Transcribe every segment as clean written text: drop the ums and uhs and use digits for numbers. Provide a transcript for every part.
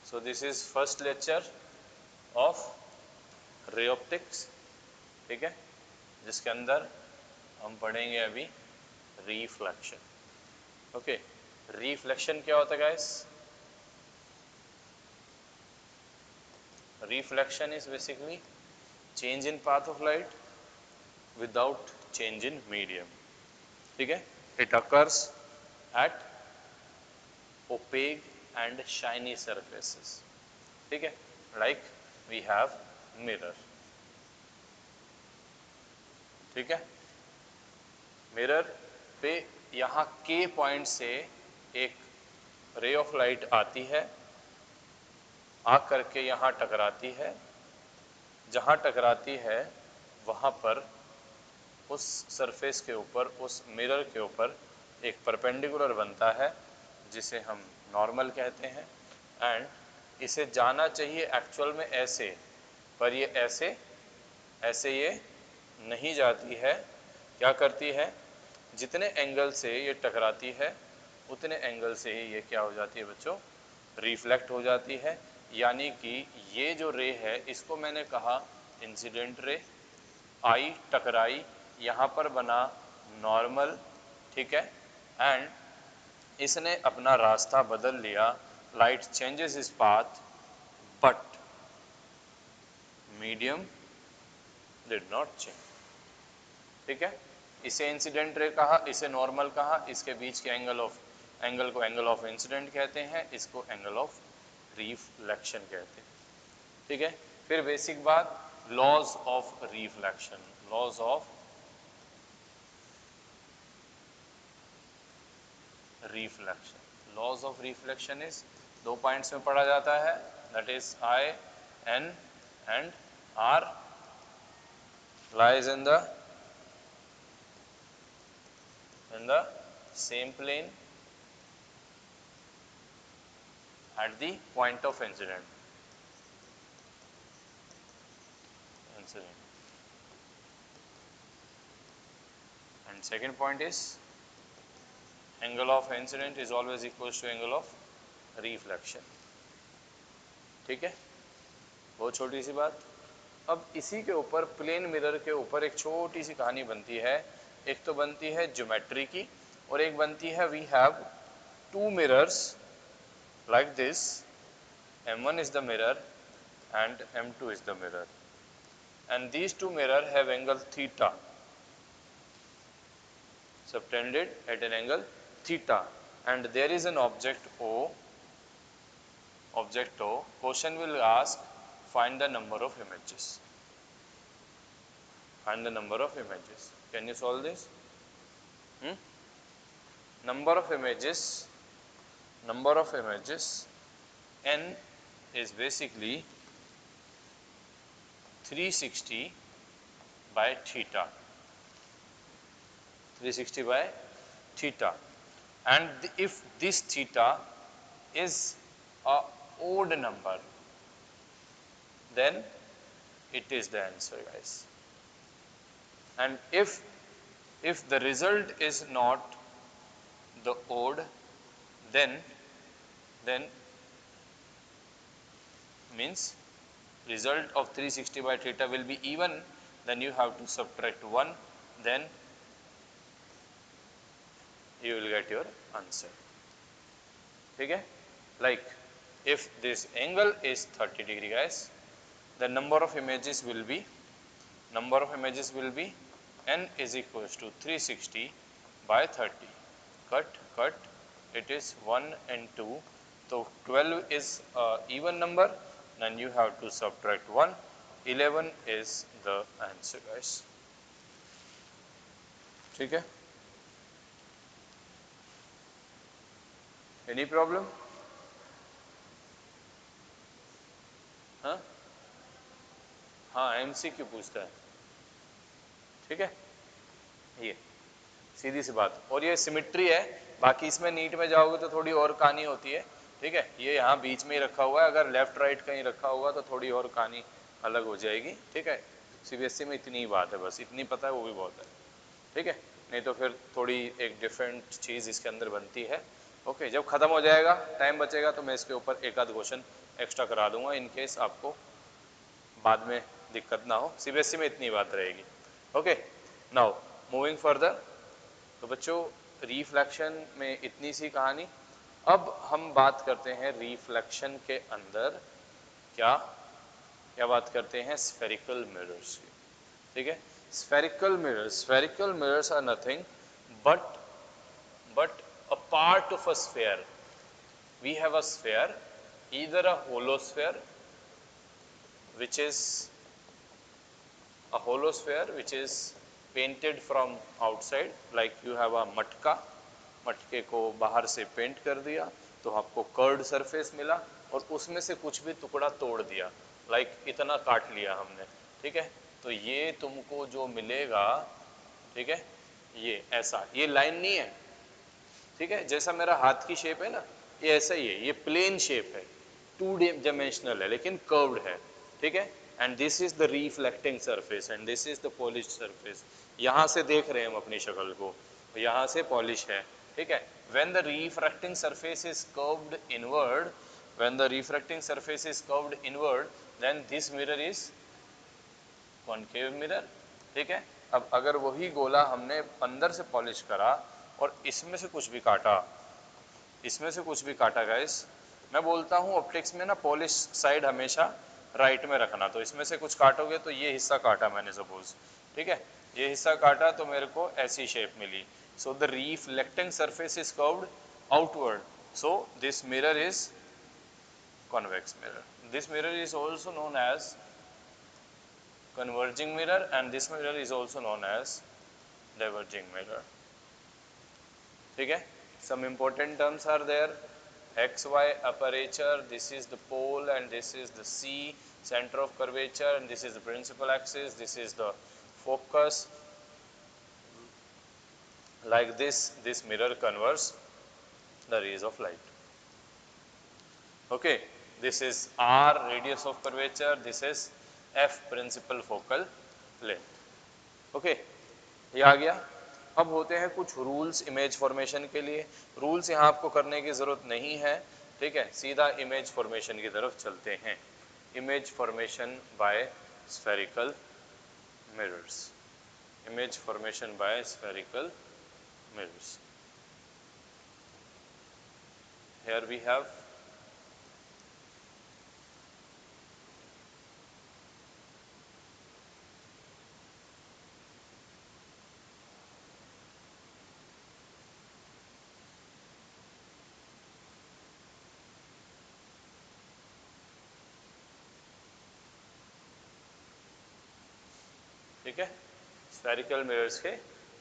So this is first lecture of ray optics, ठीक है, जिसके अंदर हम पढ़ेंगे अभी रिफ्लेक्शन। ओके, रिफ्लेक्शन क्या होता है guys? Reflection is basically change in path of light without change in medium, ठीक है। It occurs at opaque and shiny surfaces, ठीक है, like we have mirror, ठीक है। मिरर पे यहाँ के पॉइंट से एक रे ऑफ लाइट आती है, आ करके यहाँ टकराती है, जहाँ टकराती है वहाँ पर उस सरफेस के ऊपर, उस मिरर के ऊपर एक परपेंडिकुलर बनता है जिसे हम नॉर्मल कहते हैं। एंड इसे जाना चाहिए एक्चुअल में ऐसे, पर ये ऐसे ये नहीं जाती है। क्या करती है? जितने एंगल से ये टकराती है उतने एंगल से ही ये क्या हो जाती है बच्चों? रिफ्लेक्ट हो जाती है। यानी कि ये जो रे है इसको मैंने कहा इंसिडेंट रे, आई टकराई, यहाँ पर बना नॉर्मल, ठीक है, एंड इसने अपना रास्ता बदल लिया, light changes is path but medium did not change, ठीक है। इसे इंसिडेंट रे कहा, इसे नॉर्मल कहा, इसके बीच के एंगल को एंगल ऑफ इंसिडेंट कहते हैं, इसको एंगल ऑफ रिफ्लेक्शन कहते हैं, ठीक है। फिर बेसिक बात, laws of reflection. Laws of reflection, laws of reflection is 2 points में पढ़ा जाता है, that is I N and R lies in the same plane at the point of incident. And second point is angle of incident is always equals to angle of reflection, ठीक है। बहुत छोटी सी बात। अब इसी के ऊपर प्लेन मिरर के ऊपर एक छोटी सी कहानी बनती है। एक तो बनती है ज्योमेट्री की और एक बनती है we have two mirrors like this, M1 is the mirror and M2 is the mirror, and these two mirrors have angle theta subtended at an angle theta, and there is an object O. Question will ask find the number of images. Find the number of images. Can you solve this? Number of images n is basically 360 by theta. 360 by theta, and if this theta is a odd number, then it is the answer, guys. And if the result is not the odd, then means result of 360 by theta will be even, then you have to subtract 1, then you will get your answer, ठीक है। Like if this angle is 30 degree, guys, the number of images will be n is equals to 360 by 30. Cut, it is 1 and 2, so 12 is even number, then you have to subtract 1, 11 is the answer, guys, ठीक है। Any problem? हाँ MCQ पूछता है, ठीक है। ये सीधी सी बात, और ये सिमिट्री है, बाकी इसमें नीट में जाओगे तो थोड़ी और कहानी होती है, ठीक है। ये यहाँ बीच में ही रखा हुआ है, अगर लेफ्ट राइट कहीं रखा होगा तो थोड़ी और कहानी अलग हो जाएगी, ठीक है। CBSE में इतनी ही बात है, बस इतनी पता है वो भी बहुत है, ठीक है। नहीं तो फिर थोड़ी एक डिफरेंट चीज़ इसके अंदर बनती है, ओके, जब खत्म हो जाएगा, टाइम बचेगा, तो मैं इसके ऊपर एक आध क्वेश्चन एक्स्ट्रा करा दूंगा इन केस आपको बाद में दिक्कत ना हो। सीबीएसई में इतनी बात रहेगी। Okay, now moving further. तो बच्चों रिफ्लेक्शन में इतनी सी कहानी। अब हम बात करते हैं रिफ्लेक्शन के अंदर क्या क्या बात करते हैं, स्फेरिकल मिरर्स की। ठीक है, spherical mirrors are nothing but a part of a sphere. We have a sphere, either a hollow sphere which is painted from outside, like you have a मटका, मटके को बाहर से पेंट कर दिया तो आपको कर्ड सरफेस मिला और उसमें से कुछ भी टुकड़ा तोड़ दिया, लाइक इतना काट लिया हमने। ठीक है, तो ये तुमको जो मिलेगा, ठीक है, ये ऐसा, ये लाइन नहीं है। ठीक है, जैसा मेरा हाथ की शेप है ना, ये ऐसा ही है, ये प्लेन शेप है, 2 डायमेंशनल है लेकिन कर्व्ड है। ठीक है, and this is the reflecting surface and this is the polish surface. यहाँ से देख रहे हैं हम अपनी शक्ल को, यहाँ से पॉलिश है। ठीक है, when the refracting surface is curved inward, when the refracting surface is curved inward, then this mirror is concave mirror. ठीक है, अब अगर वही गोला हमने अंदर से पॉलिश करा और इसमें से कुछ भी काटा, इसमें से कुछ भी काटा गाइस, मैं बोलता हूँ ऑप्टिक्स में ना पॉलिश साइड हमेशा राइट में रखना। तो इसमें से कुछ काटोगे तो ये हिस्सा काटा मैंने सपोज, ठीक है, ये हिस्सा काटा तो मेरे को ऐसी शेप मिली। So the reflecting surface is curved outward, so this mirror is convex mirror. This mirror is also known as converging mirror and this mirror is also known as diverging mirror. ठीक है, some important terms are there, xy aperture, this is the pole and this is the C, center of curvature, and this is the principal axis, this is the focus. Like this mirror converts the rays of light. Okay, this is R, radius of curvature, this is F, principal focal length. Okay, ये आ गया। अब होते हैं कुछ rules image formation के लिए। Rules यहाँ आपको करने की ज़रूरत नहीं है, ठीक है, सीधा इमेज फॉर्मेशन की तरफ चलते हैं। Image formation by spherical mirrors, image formation by spherical mirrors. Here we have ठीक है, स्फेरिकल मिरर्स के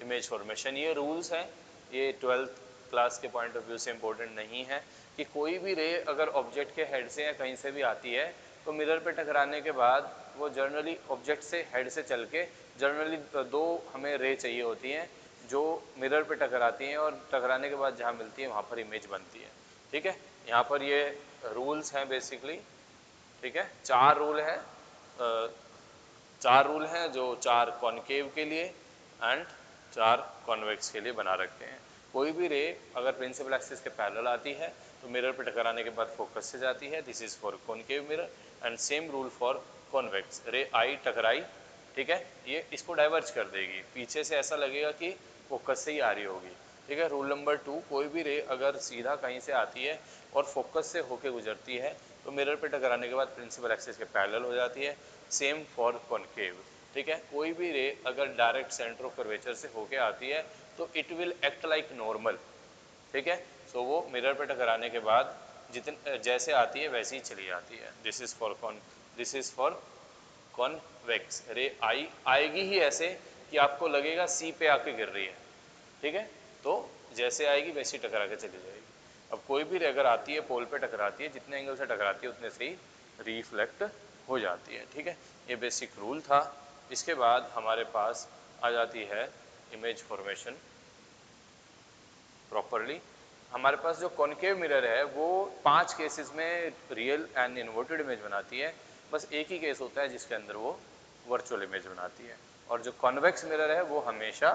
इमेज फॉर्मेशन। ये रूल्स हैं, ये 12th क्लास के पॉइंट ऑफ व्यू से इम्पोर्टेंट नहीं है कि कोई भी रे अगर ऑब्जेक्ट के हेड से या कहीं से भी आती है तो मिरर पे टकराने के बाद वो जनरली ऑब्जेक्ट से हेड से चल के जनरली 2 हमें रे चाहिए होती हैं जो मिरर पे टकराती हैं और टकराने के बाद जहाँ मिलती है वहाँ पर इमेज बनती है। ठीक है, यहाँ पर ये रूल्स हैं बेसिकली। ठीक है, 4 रूल हैं, 4 रूल हैं जो 4 कॉनकेव के लिए एंड 4 कॉन्वेक्स के लिए बना रखे हैं। कोई भी रे अगर प्रिंसिपल एक्सिस के पैरेलल आती है तो मिरर पे टकराने के बाद फोकस से जाती है, this is for concave mirror and same rule for convex. रे आई टकराई, ठीक है, ये इसको डाइवर्ज कर देगी, पीछे से ऐसा लगेगा कि फोकस से ही आ रही होगी। ठीक है, रूल नंबर 2, कोई भी रे अगर सीधा कहीं से आती है और फोकस से होके गुजरती है तो मिरर पे टकराने के बाद प्रिंसिपल एक्सिस के पैरेलल हो जाती है, सेम फॉर कॉनकेव। ठीक है, कोई भी रे अगर डायरेक्ट सेंटर ऑफ कर्वेचर से होके आती है तो it will act like normal. ठीक है, सो वो मिरर पे टकराने के बाद जितने जैसे आती है वैसे ही चली जाती है। This is for convex. रे आएगी ही ऐसे कि आपको लगेगा सी पे आके गिर रही है। ठीक है, तो जैसे आएगी वैसे ही टकरा के चली जाएगी। अब कोई भी रे अगर आती है पोल पे टकराती है, जितने एंगल से टकराती है उतने से ही रिफ्लेक्ट हो जाती है। ठीक है, ये बेसिक रूल था। इसके बाद हमारे पास आ जाती है इमेज फॉर्मेशन प्रॉपरली। हमारे पास जो कॉनकेव मिरर है वो 5 केसेस में रियल एंड इन्वर्टेड इमेज बनाती है, बस एक ही केस होता है जिसके अंदर वो वर्चुअल इमेज बनाती है। और जो कॉन्वेक्स मिरर है वो हमेशा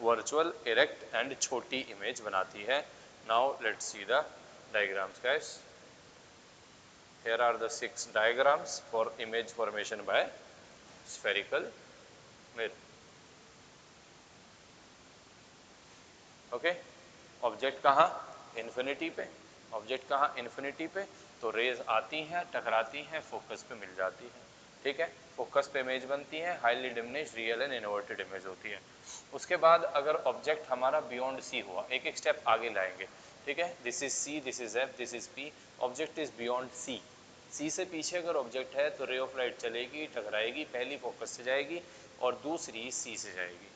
वर्चुअल, इरेक्ट एंड छोटी इमेज बनाती है। Now let's see the diagrams, guys. Here are the 6 diagrams for image formation by spherical mirror. Okay, object कहाँ, इन्फिनिटी पे, ऑब्जेक्ट कहाँ, इन्फिनिटी पे, तो रेज आती हैं, टकराती हैं, फोकस पे मिल जाती है, ठीक है, फोकस पे इमेज बनती है, highly diminished real and inverted image होती है। उसके बाद अगर ऑब्जेक्ट हमारा बियॉन्ड सी हुआ, एक एक स्टेप आगे लाएंगे, ठीक है, this is C, this is F, this is P, object is beyond C, C से पीछे अगर ऑब्जेक्ट है तो रे ऑफ लाइट चलेगी, टकराएगी, पहली फोकस से जाएगी और दूसरी सी से जाएगी,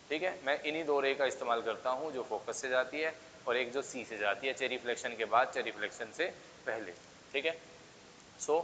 ठीक है। मैं इन्हीं दो रे का इस्तेमाल करता हूँ, जो फोकस से जाती है और एक जो सी से जाती है, चेरी रिफ्लेक्शन के बाद, चेरी रिफ्लेक्शन से पहले, ठीक है। सो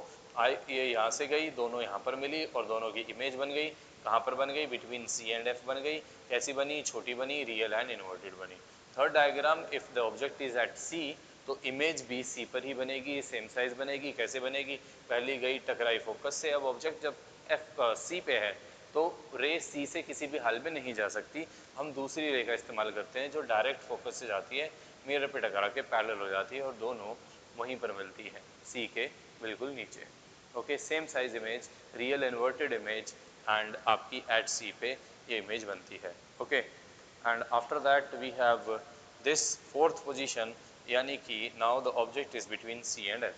ये यहाँ से गई, दोनों यहाँ पर मिली और दोनों की इमेज बन गई, कहाँ पर बन गई, बिटवीन सी एंड एफ बन गई, कैसी बनी, छोटी बनी, रियल एंड इन्वर्टेड बनी। Third diagram, if the object is at C, तो इमेज भी सी पर ही बनेगी, सेम साइज बनेगी, कैसे बनेगी, पहली गई टकराई फोकस से, अब ऑब्जेक्ट जब एफ सी पे है तो रे सी से किसी भी हाल में नहीं जा सकती, हम दूसरी रे का इस्तेमाल करते हैं जो डायरेक्ट फोकस से जाती है, मिरर पे टकरा के पैरेलल हो जाती है और दोनों वहीं पर मिलती है, सी के बिल्कुल नीचे। Okay, same size image, real inverted image and आपकी एट सी पे ये इमेज बनती है। Okay, and after that we have this fourth position, यानी कि now the object is between C and F,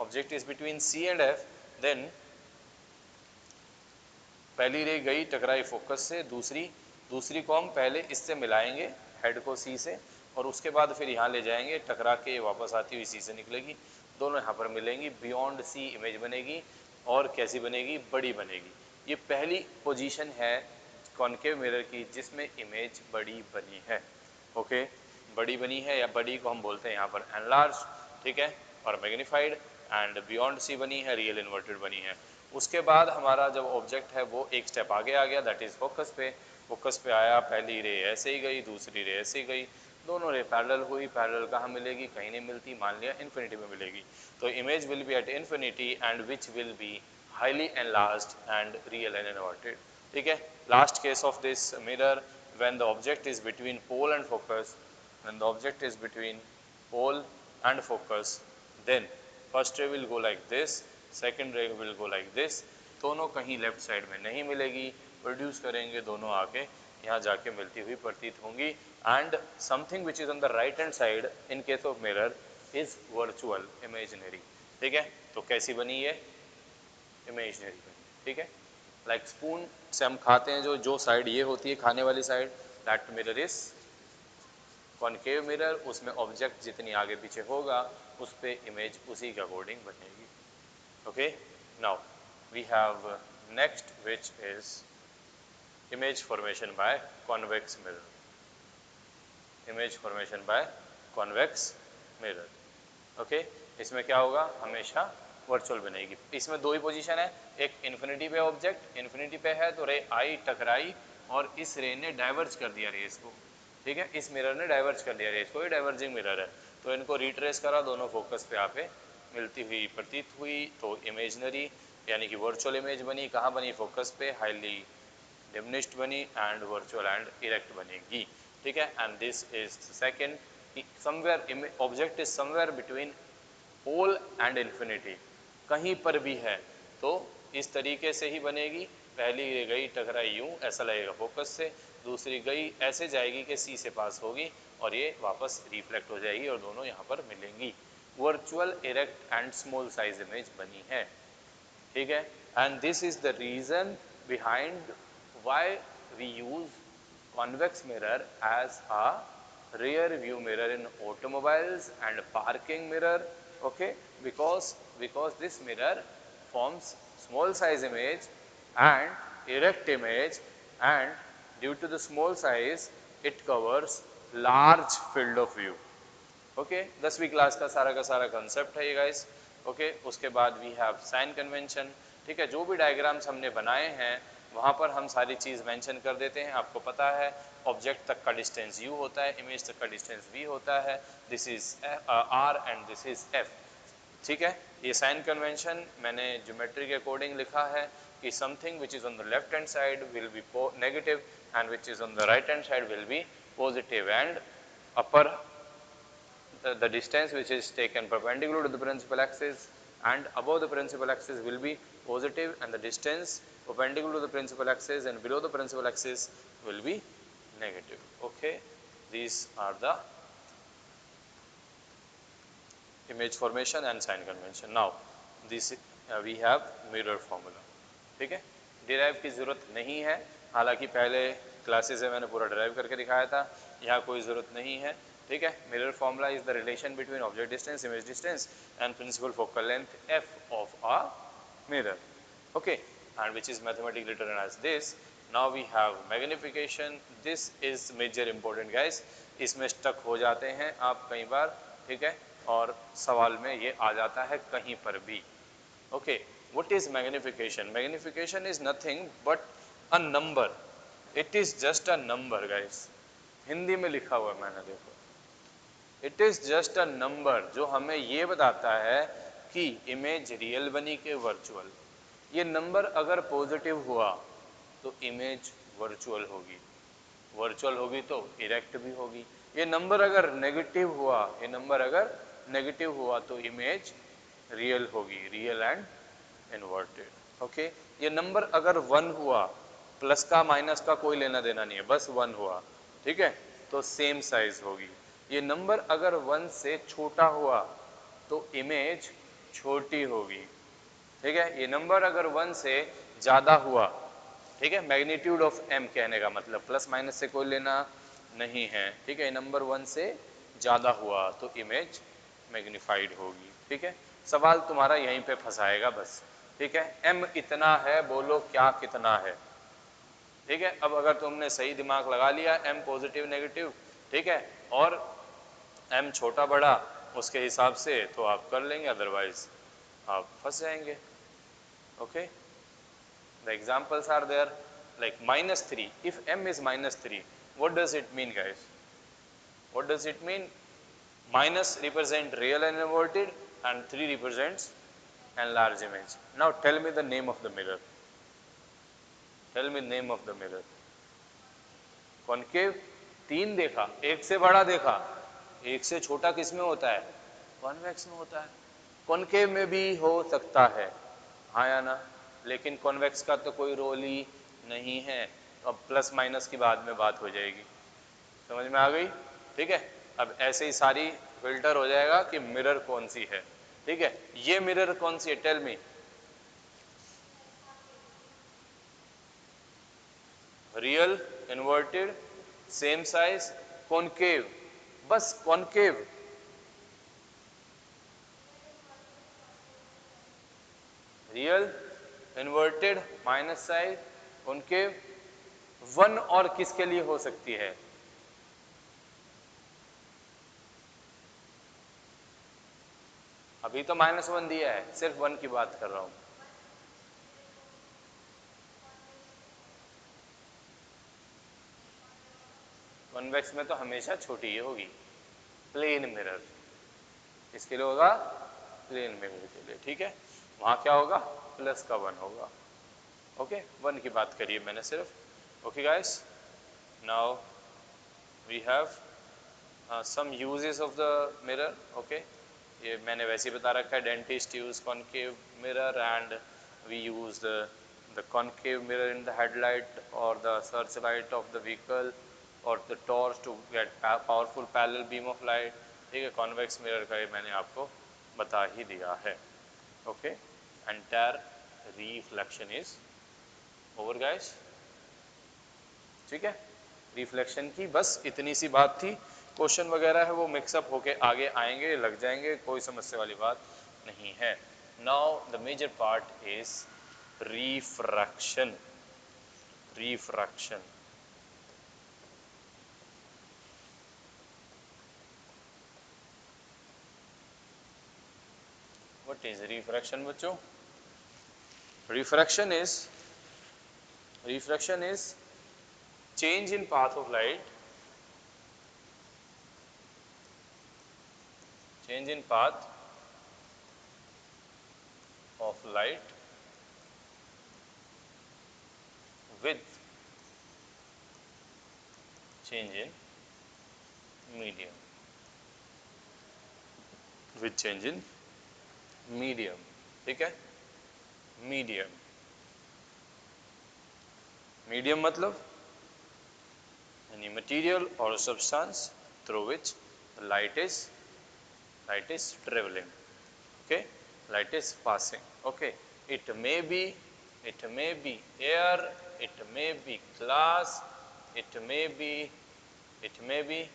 object is between C and F, then पहली ray गई टकराई फोकस से, दूसरी को हम पहले इससे मिलाएंगे, हेड को सी से, और उसके बाद फिर यहाँ ले जाएंगे, टकरा के वापस आती हुई सी से निकलेगी, दोनों यहाँ पर मिलेंगी, बियॉन्ड सी इमेज बनेगी और कैसी बनेगी, बड़ी बनेगी। ये पहली पोजीशन है कॉनकेव मिरर की जिसमें इमेज बड़ी बनी है। ओके, बड़ी बनी है, या बड़ी को हम बोलते हैं यहाँ पर एनलार्ज, ठीक है, और मैग्नीफाइड, एंड बियॉन्ड सी बनी है, रियल इन्वर्टेड बनी है। उसके बाद हमारा जब ऑब्जेक्ट है वो एक स्टेप आगे आ गया, दैट इज फोकस पे, फोकस पे आया, पहली रे ऐसे ही गई, दूसरी रे ऐसे ही गई, दोनों रे पैरेलल हुई, पैरेलल कहाँ मिलेगी, कहीं नहीं मिलती, मान लिया इन्फिनिटी में मिलेगी, तो image will be at infinity and which will be highly enlarged and real and inverted, ठीक है। Last case of this mirror, when the object is between pole and focus, when the object is between pole and focus, then first ray will go like this, second ray will go like this, दोनों कहीं left side में नहीं मिलेगी, produce करेंगे दोनों आके यहाँ जाके मिलती हुई प्रतीत होंगी, and something which is on the right hand side in case of mirror is virtual imaginary, ठीक है। तो कैसी बनी ये, इमेजिनरी बनी, ठीक है। लाइक स्पून से हम खाते हैं, जो साइड ये होती है खाने वाली side, that mirror is concave mirror, उसमें ऑब्जेक्ट जितनी आगे पीछे होगा उस पे इमेज उसी के अकॉर्डिंग बनेगी। Okay, now we have next which is image formation by convex mirror, image formation by convex mirror. Okay, इसमें क्या होगा, हमेशा वर्चुअल बनेगी। इसमें दो ही पोजीशन है, एक इन्फिनिटी पे ऑब्जेक्ट, इन्फिनिटी पे है तो रे आई टकराई और इस रे ने डाइवर्ज कर दिया रेस को, ठीक है, इस मिरर ने डाइवर्ज कर दिया रेस को, ये डाइवर्जिंग मिरर है, तो इनको रिट्रेस करा, दोनों फोकस पे पे मिलती हुई प्रतीत हुई, तो इमेजनरी यानी कि वर्चुअल इमेज बनी, कहाँ बनी, फोकस पे, हाईली डिमिनिश्ड बनी एंड वर्चुअल एंड इरेक्ट बनेगी, ठीक है। And this is second, somewhere object is somewhere between pole and infinity, कहीं पर भी है तो इस तरीके से ही बनेगी, पहली गई टकराई यूं, ऐसा लगेगा फोकस से, दूसरी गई ऐसे जाएगी कि सी से पास होगी और ये वापस रिफ्लेक्ट हो जाएगी और दोनों यहाँ पर मिलेंगी, virtual erect and small size image बनी है, ठीक है। And this is the reason behind why we use convex mirror as a rear view mirror in automobiles and parking mirror, okay, because this mirror forms small size image and erect image, and due to the small size it covers large field of view, okay, 10वीं class का सारा concept है ये guys. Okay, उसके बाद we have sign convention, ठीक है, जो भी डायग्राम्स हमने बनाए हैं वहाँ पर हम सारी चीज़ मेंशन कर देते हैं, आपको पता है ऑब्जेक्ट तक का डिस्टेंस u होता है, इमेज तक का डिस्टेंस v होता है, this is r and this is f, ठीक है। ये साइन कन्वेंशन मैंने ज्योमेट्री के अकॉर्डिंग लिखा है कि something which is on the left hand side will be negative and which is on the right hand side will be positive, and upper the distance which is taken perpendicular to the principal axis and above the principal axis will be positive, and the distance perpendicular to the principal axis and below the principal axis will be negative. Okay, these are the image formation and sign convention. Now this we have mirror formula. ठीक है, derive की ज़रूरत नहीं है, हालांकि पहले classes में मैंने पूरा डिराइव करके दिखाया था, यहाँ कोई ज़रूरत नहीं है. ठीक है, mirror formula is the relation between object distance, image distance and principal focal length F of a mirror. Okay, and which is mathematically written as this. Now we have magnification. This is major important guys, इसमें stuck हो जाते हैं आप कई बार. ठीक है, और सवाल में ये आ जाता है कहीं पर भी. Okay, what is magnification? Magnification is nothing but a number. It is just a number guys. Hindi में लिखा हुआ है मैंने, देखो. It is just a number जो हमें ये बताता है कि इमेज रियल बनी के वर्चुअल. ये नंबर अगर पॉजिटिव हुआ तो इमेज वर्चुअल होगी, वर्चुअल होगी तो इरेक्ट भी होगी. ये नंबर अगर नेगेटिव हुआ, ये नंबर अगर नेगेटिव हुआ तो इमेज रियल होगी, रियल एंड इन्वर्टेड. ओके, ये नंबर अगर 1 हुआ, प्लस का माइनस का कोई लेना देना नहीं है, बस 1 हुआ, ठीक है, तो सेम साइज होगी. ये नंबर अगर 1 से छोटा हुआ तो इमेज छोटी होगी. ठीक है, ये नंबर अगर 1 से ज़्यादा हुआ, ठीक है, मैग्नीट्यूड ऑफ m कहने का मतलब प्लस माइनस से कोई लेना नहीं है. ठीक है, नंबर 1 से ज़्यादा हुआ तो इमेज मैग्नीफाइड होगी. ठीक है, सवाल तुम्हारा यहीं पे फंसाएगा बस. ठीक है, m इतना है, बोलो क्या कितना है. ठीक है, अब अगर तुमने सही दिमाग लगा लिया m पॉजिटिव नेगेटिव, ठीक है, और m छोटा बड़ा उसके हिसाब से, तो आप कर लेंगे, अदरवाइज आप फंस जाएंगे. Okay, the examples are there like -3. If m is -3, what does it mean guys? What does it mean? Minus represent real and inverted and 3 represents enlarged image. Now tell me the name of the mirror. Tell me name of the mirror. Concave 3 देखा, एक से बड़ा देखा, एक से छोटा किस में होता है? कॉन्वेक्स में होता है. कॉन्केव में भी हो सकता है, हाँ या ना, लेकिन कॉन्वेक्स का तो कोई रोल ही नहीं है. अब प्लस माइनस की बाद में बात हो जाएगी, समझ में आ गई. ठीक है, अब ऐसे ही सारी फिल्टर हो जाएगा कि मिरर कौन सी है. ठीक है, ये मिरर कौन सी है? Tell me. Real, inverted, same size, concave, बस concave. Real, inverted, minus size, concave. 1 और किसके लिए हो सकती है? अभी तो -1 दिया है, सिर्फ 1 की बात कर रहा हूं. कॉन्वेक्स में तो हमेशा छोटी ही होगी. प्लेन मिरर इसके लिए होगा, प्लेन मिरर के लिए. ठीक है, वहां क्या होगा? प्लस का 1 होगा. ओके, 1 की बात करिए मैंने सिर्फ. Okay guys, now we have some uses of the mirror. Okay, ये मैंने वैसे ही बता रखा है. Dentist use concave mirror and we use the concave mirror in the headlight or the searchlight of the vehicle or the torch to get powerful parallel beam of light. ठीक है, convex mirror का ये मैंने आपको बता ही दिया है. Okay, entire reflection is over guys. ठीक है, रिफ्लेक्शन की बस इतनी सी बात थी. क्वेश्चन वगैरह है वो मिक्सअप होके आगे आएंगे, लग जाएंगे, कोई समस्या वाली बात नहीं है. Now the major part is refraction. Refraction. What is refraction बच्चों? Refraction is change in path of light. Change in path of light with change in medium. with change in medium. ठीक है, मीडियम, मीडियम मतलब any material or substance through which light is traveling. Okay, light is passing. Okay, it may be air, it may be glass, it may be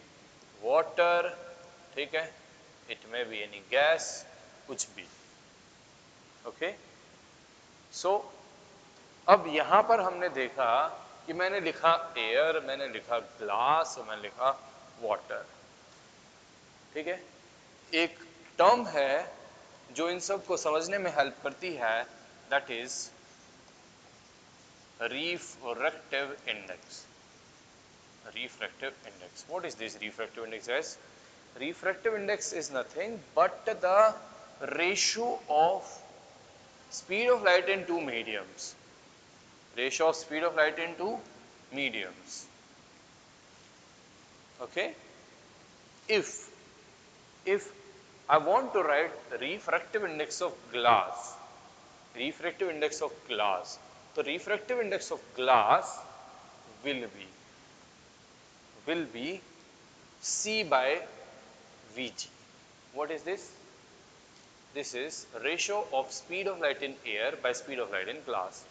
water. ठीक है, it may be any gas, कुछ भी. Okay, so अब यहां पर हमने देखा कि मैंने लिखा एयर, मैंने लिखा ग्लास, मैंने लिखा वाटर. ठीक है, एक टर्म है जो इन सब को समझने में हेल्प करती है, that is refractive index. Refractive index. What is this refractive index as? Refractive index is nothing but the ratio of speed of light in two mediums. Ratio of speed of light in two mediums. Okay? If I want to write refractive index of glass, refractive index of glass, the refractive index of glass will be C by Vg. What is this? This is ratio of speed of light in air by speed of light in glass.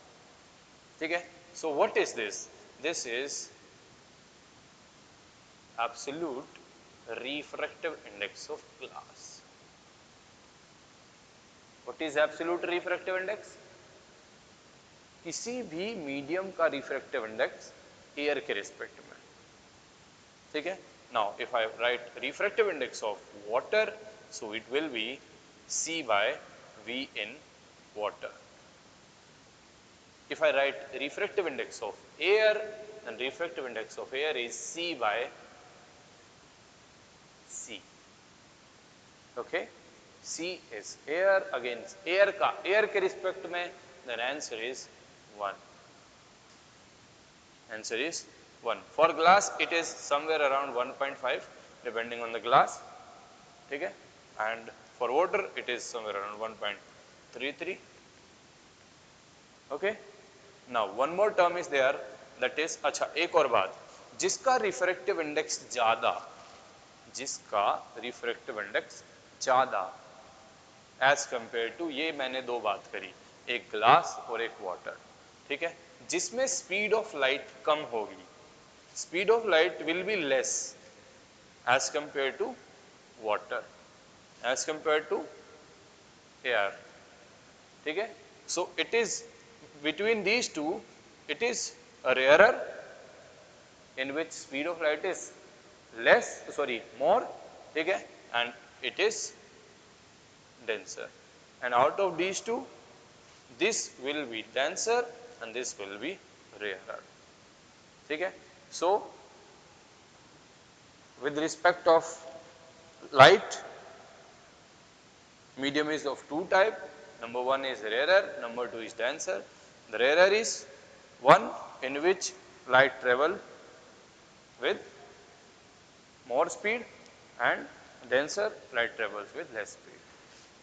Okay? So what is this? This is absolute refractive index of glass. What is absolute refractive index? किसी भी medium का refractive index air के respect में. ठीक है, now if I right refractive index of water, so it will be C by V in water. If I write refractive index of air, then refractive index of air is C by C. Okay, C is air, again air का air के respect में, then answer is 1. Answer is 1. For glass it is somewhere around 1.5 depending on the glass. ठीक है, and for water it is somewhere around 1.33. Okay, now one more term is there, that is, अच्छा एक और बात, जिसका refractive index ज्यादा, जिसका refractive index ज्यादा एज कंपेयर टू, ये मैंने दो बात करी, एक ग्लास और एक वाटर. ठीक है, जिसमें स्पीड ऑफ लाइट कम होगी, speed of light will be less as compare to water, as compare to air. ठीक है, so it is between these two, it is rarer in which speed of light is less, sorry, more. ठीक है, and it is denser, and out of these two this will be denser and this will be rarer. ठीक है, so with respect of light, medium is of two type. Number one is rarer, number two is denser. The rarer is one in which light travel with more speed, and denser light travels with less speed.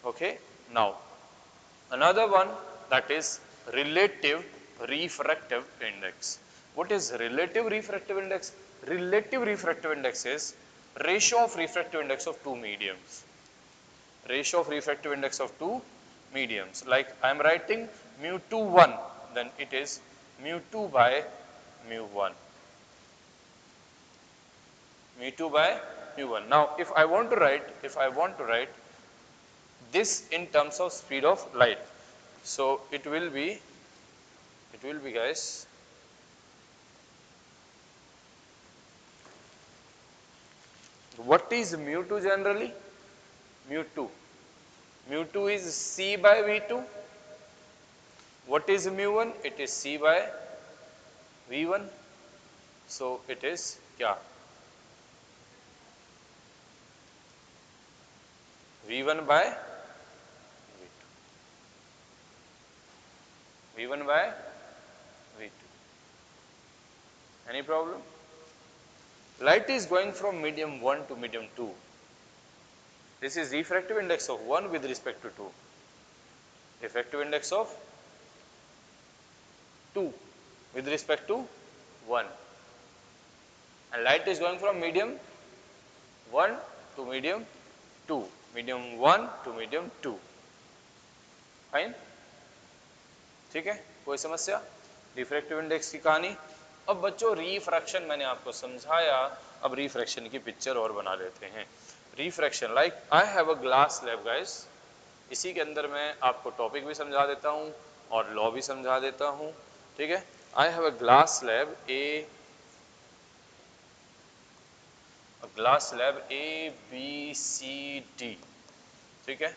Okay, now another one, that is relative refractive index. What is relative refractive index? Relative refractive index is ratio of refractive index of two mediums. Ratio of refractive index of two mediums. Like I am writing mu 2 1, then it is mu 2 by mu 1. Mu 2 by mu 1. Now if I want to write this in terms of speed of light, so it will be guys, what is mu 2 generally? Mu 2 is C by V2. What is mu 1? It is C by V1. So it is क्या? V1 by V2. V1 by V2. Any problem? Light is going from medium 1 to medium 2. This is refractive index of 1 with respect to 2. Refractive index of 2 with respect to 1. And light is going from medium 1 to medium 2. Medium 1 to medium 2. Fine, ठीक है, कोई समस्या? Refractive index की कहानी। अब बच्चों refraction मैंने आपको समझाया, अब रिफ्रैक्शन की पिक्चर और बना लेते हैं। Refraction, like I have a glass slab guys, इसी के अंदर मैं आपको टॉपिक भी समझा देता हूँ और लॉ भी समझा देता हूँ, ठीक है। I have a glass slab A B C D, ठीक है।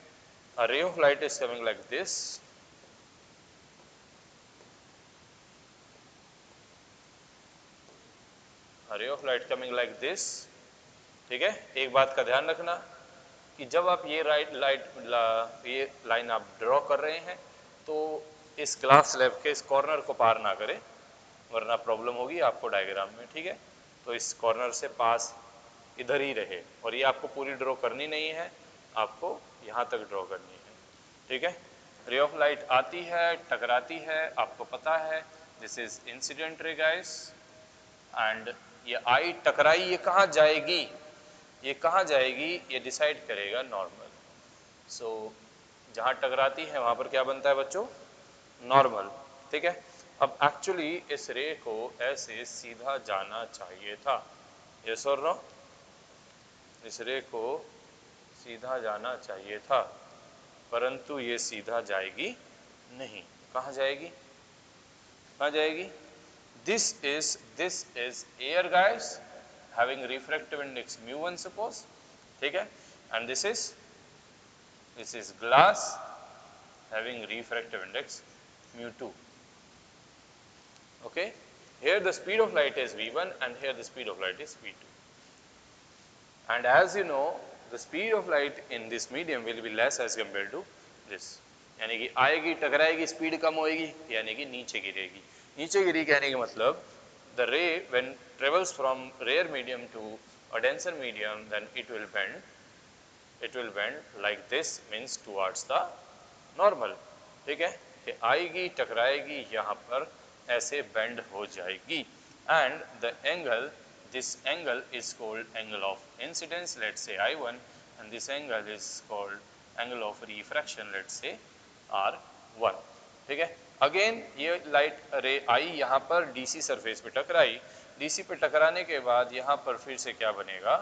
A ray of light is coming like this, a ray of light coming like this, ठीक है। एक बात का ध्यान रखना कि जब आप ये ये लाइन आप ड्रॉ कर रहे हैं तो इस ग्लास स्लैब के इस कॉर्नर को पार ना करें, वरना प्रॉब्लम होगी आपको डायग्राम में, ठीक है। तो इस कॉर्नर से पास इधर ही रहे, और ये आपको पूरी ड्रॉ करनी नहीं है, आपको यहाँ तक ड्रॉ करनी है, ठीक है। रे ऑफ लाइट आती है, टकराती है, आपको पता है, this is incident ray guys, and ये आई टकराई, ये कहाँ जाएगी, ये कहाँ जाएगी, ये डिसाइड करेगा नॉर्मल। सो जहाँ टकराती है वहाँ पर क्या बनता है बच्चों, नॉर्मल, ठीक है। अब एक्चुअली इस रे को ऐसे सीधा जाना चाहिए था, यस और नो, इस रे को सीधा जाना चाहिए था, परंतु ये सीधा जाएगी नहीं, कहाँ जाएगी, कहाँ जाएगी? This is air guys, having refractive index mu1 suppose, ठीक है, and this is glass having refractive index mu2, okay. Here the speed of light is v1 and here the speed of light is v2, and as you know the speed of light in this medium will be less as compared to this, यानी कि आएगी टकराएगी, speed कम होएगी, यानी कि नीचे गिरेगी। नीचे गिरी कहने का मतलब the ray when travels from rare medium to a denser medium, then it will bend like this, means towards the normal, ठीक है। कि आएगी टकराएगी, यहाँ पर ऐसे बेंड हो जाएगी, and the angle, this angle is called angle of incidence, let's say I1, and this angle is called angle of refraction, let's say R1, ठीक है। अगेन ये लाइट रे आई यहाँ पर डीसी सरफेस पे टकराई, डीसी पे टकराने के बाद यहाँ पर फिर से क्या बनेगा,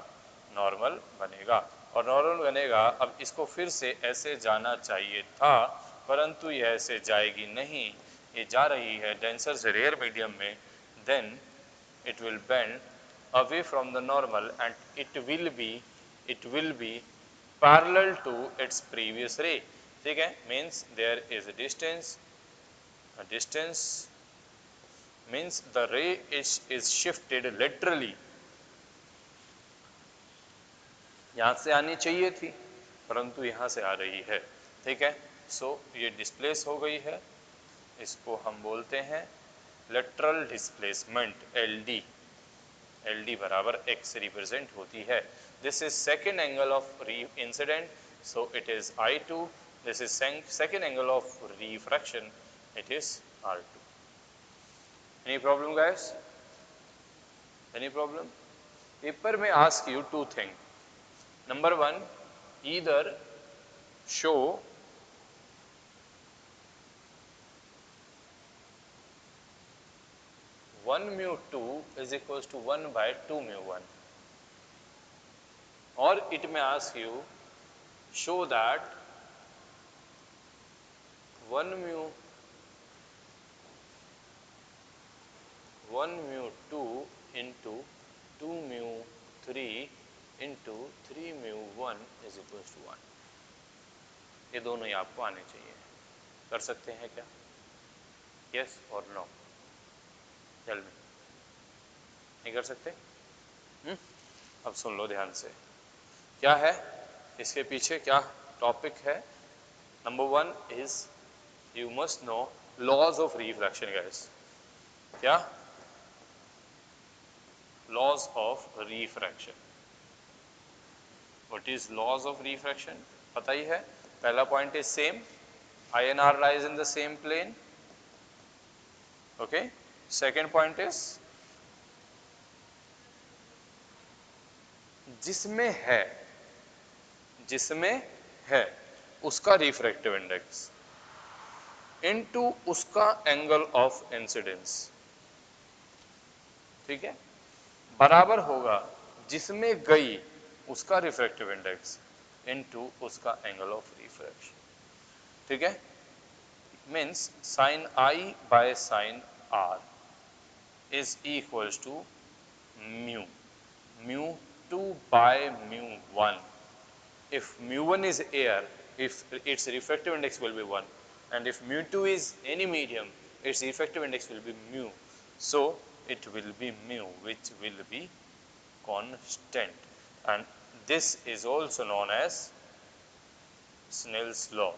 नॉर्मल बनेगा, और नॉर्मल बनेगा। अब इसको फिर से ऐसे जाना चाहिए था, परंतु ये ऐसे जाएगी नहीं, ये जा रही है डेंसर से रेयर मीडियम में, then it will bend away from the normal and it will be parallel to its previous ray, ठीक है। means there is a distance means the ray is shifted laterally, यहाँ से आनी चाहिए थी परंतु यहाँ से आ रही है, ठीक है। सो ये डिस्प्लेस हो गई है, इसको हम बोलते हैं लेटरल डिस्प्लेसमेंट, LD, LD बराबर x रिप्रेजेंट होती है। This is second angle of incident, so it is I2, this is second angle of refraction, it is R2। Any problem guys? Any problem? Paper may ask you two things. Number one, either show one mu2 is equals to 1 by 2 mu1, or it may ask you show that 1 mu2 into 2 mu3 into 3 mu1 is equals to 1, ये दोनों ही आपको आने चाहिए। कर सकते हैं क्या? Yes और नो? टेल मी। नहीं कर सकते? अब सुन लो ध्यान से, क्या है इसके पीछे, क्या टॉपिक है। Number one is you must know laws of refraction guys. क्या? Laws of refraction. What is laws of refraction पता ही है। पहला point is same, INR lies in the same plane. Okay. Second point is जिसमें है उसका refractive index into उसका angle of incidence, ठीक है, बराबर होगा जिसमें गई उसका रिफ्रैक्टिव इंडेक्स इनटू उसका एंगल ऑफ रिफ्रैक्शन, ठीक है। Means sign I by sign R is equals to mu 2 by mu 1. If mu 1 is air, if its refractive index will be 1, and if mu 2 is any medium, its refractive index will be mu. So it will be mu, which will be constant, and this is also known as Snell's law.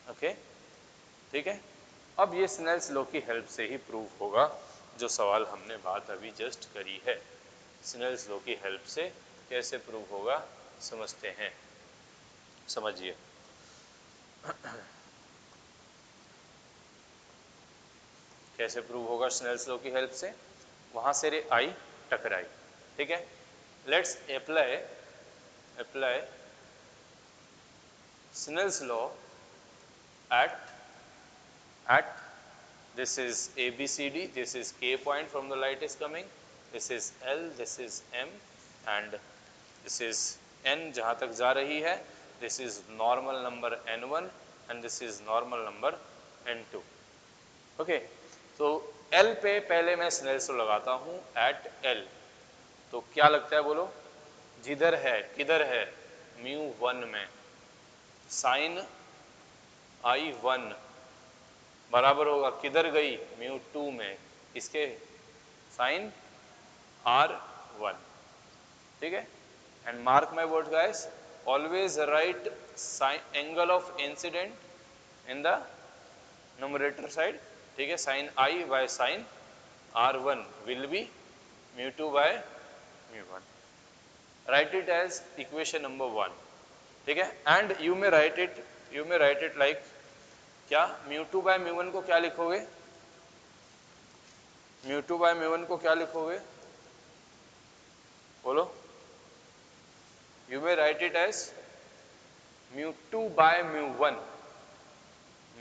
Okay, ठीक है। अब ये Snell's law की help से ही prove होगा जो सवाल हमने बात अभी जस्ट करी है। स्नेल्स लॉ की हेल्प से कैसे प्रूव होगा समझते हैं, समझिए। कैसे प्रूव होगा स्नेल्स लॉ की हेल्प से, वहां से रे आई टकराई, ठीक है। Let's apply Snell's law at this is ABCD, this is K point from the light is coming, this is L, this is M, and this is N जहाँ तक जा रही है, this is normal number N1 and this is normal number N2. Okay, तो L पे पहले मैं Snell's law लगाता हूँ at L, तो क्या लगता है बोलो, जिधर है किधर है म्यू 1 में, साइन I1 बराबर होगा किधर गई म्यू 2 में, इसके साइन R1, ठीक है। And mark my word guys, always write sine angle of incident in the numerator side, ठीक है। Sine I by sine R1 will be mu 2 by mu 1, write it as equation number 1, ठीक है। And you may write it like क्या, mu 2 by mu 1 को क्या लिखोगे, mu 2 by mu 1 को क्या लिखोगे बोलो, you may write it as mu 2 by mu 1,